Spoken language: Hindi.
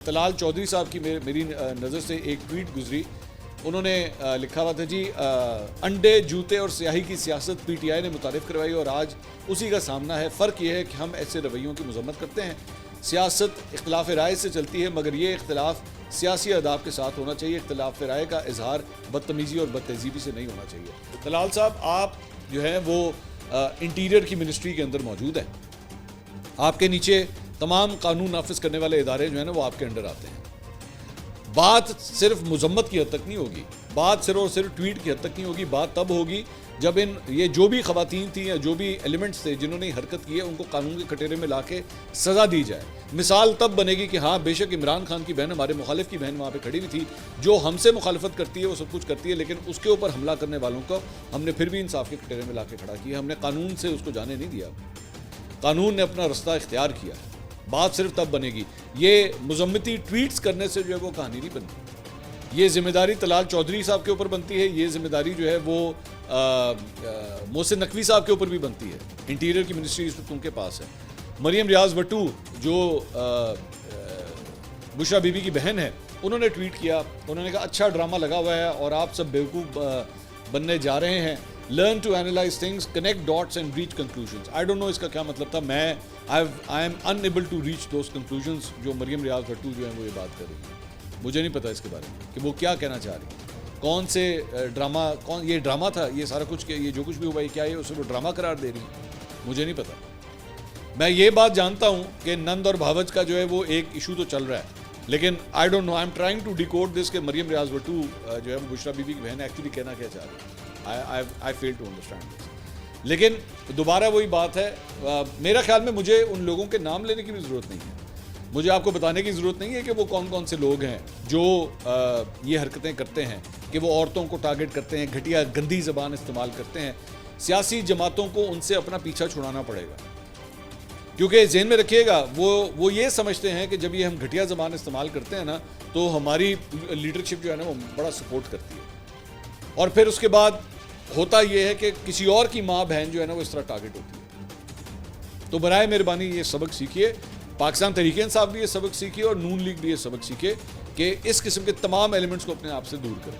तलाल चौधरी साहब की मेरी नज़र से एक ट्वीट गुजरी। उन्होंने लिखा हुआ था जी, अंडे जूते और स्याही की सियासत पीटीआई ने मुतारिफ करवाई और आज उसी का सामना है। फ़र्क यह है कि हम ऐसे रवैयों की मजम्मत करते हैं। सियासत इख्तिलाफ राय से चलती है, मगर ये इख्तिलाफ सियासी अदाब के साथ होना चाहिए। इख्तिलाफ राय का इजहार बदतमीज़ी और बदतहजीबी से नहीं होना चाहिए। तलाल साहब, आप जो है वो इंटीरियर की मिनिस्ट्री के अंदर मौजूद है। आपके नीचे तमाम कानून नाफिज करने वाले इदारे जो है ना वो आपके अंडर आते हैं। बात सिर्फ मजम्मत की हद तक नहीं होगी, बात सिर्फ और सिर्फ ट्वीट की हद तक नहीं होगी। बात तब होगी जब ये जो भी खवातीन थी या जो भी एलिमेंट्स थे जिन्होंने ये हरकत की है उनको कानून के कटोरे में ला के सज़ा दी जाए। मिसाल तब बनेगी कि हाँ, बेशक इमरान खान की बहन, हमारे मुखालिफ की बहन वहाँ पे खड़ी हुई थी, जो हमसे मुखालफत करती है, वो सब कुछ करती है, लेकिन उसके ऊपर हमला करने वालों को हमने फिर भी इंसाफ के कटोरे में ला के खड़ा किया। हमने कानून से उसको जाने नहीं दिया, कानून ने अपना रास्ता इख्तियार किया। बात सिर्फ तब बनेगी। ये मुजम्मती ट्वीट्स करने से जो है वो कहानी नहीं बनती। ये जिम्मेदारी तलाल चौधरी साहब के ऊपर बनती है, ये जिम्मेदारी जो है वो मोहसिन नकवी साहब के ऊपर भी बनती है। इंटीरियर की मिनिस्ट्री इस वक्त उनके पास है। मरियम रियाज भट्टू जो बुशरा बीबी की बहन है, उन्होंने ट्वीट किया, उन्होंने कहा अच्छा ड्रामा लगा हुआ है और आप सब बेवकूफ़ बनने जा रहे हैं। Learn to analyse things, connect dots and reach conclusions. I don't know इसका क्या मतलब था। I am unable to reach those conclusions जो मरियम रियाज भट्टू जो है वो ये बात कर रही है। मुझे नहीं पता इसके बारे में कि वो क्या कहना चाह रही है। कौन से ड्रामा, कौन ये ड्रामा था, ये सारा कुछ, ये जो कुछ भी हुआ, क्या है उसे वो ड्रामा करार दे रही है, मुझे नहीं पता। मैं ये बात जानता हूँ कि नंद और भावज का जो है वो एक इशू तो चल रहा है, लेकिन I don't know, I am trying to decode this कि मरियम रियाज भट्टू जो है वो बुशरा बीबी की बहन एक्चुअली कहना क्या चाह रही है। आई फेल टू अंडरस्टैंड दिस। लेकिन दोबारा वही बात है, मेरा ख्याल में मुझे उन लोगों के नाम लेने की भी ज़रूरत नहीं है। मुझे आपको बताने की ज़रूरत नहीं है कि वो कौन कौन से लोग हैं जो ये हरकतें करते हैं, कि वो औरतों को टारगेट करते हैं, घटिया गंदी ज़बान इस्तेमाल करते हैं। सियासी जमातों को उनसे अपना पीछा छुड़ाना पड़ेगा, क्योंकि ज़हन में रखिएगा वो ये समझते हैं कि जब ये हम घटिया ज़बान इस्तेमाल करते हैं ना, तो हमारी लीडरशिप जो है ना वो बड़ा सपोर्ट करती है, और फिर उसके बाद होता ये है कि किसी और की माँ बहन जो है ना वो इस तरह टारगेट होती है। तो बराए मेहरबानी ये सबक सीखिए, पाकिस्तान तहरीक इंसाफ भी ये सबक सीखिए और नून लीग भी ये सबक सीखे कि इस किस्म के तमाम एलिमेंट्स को अपने आप से दूर करें।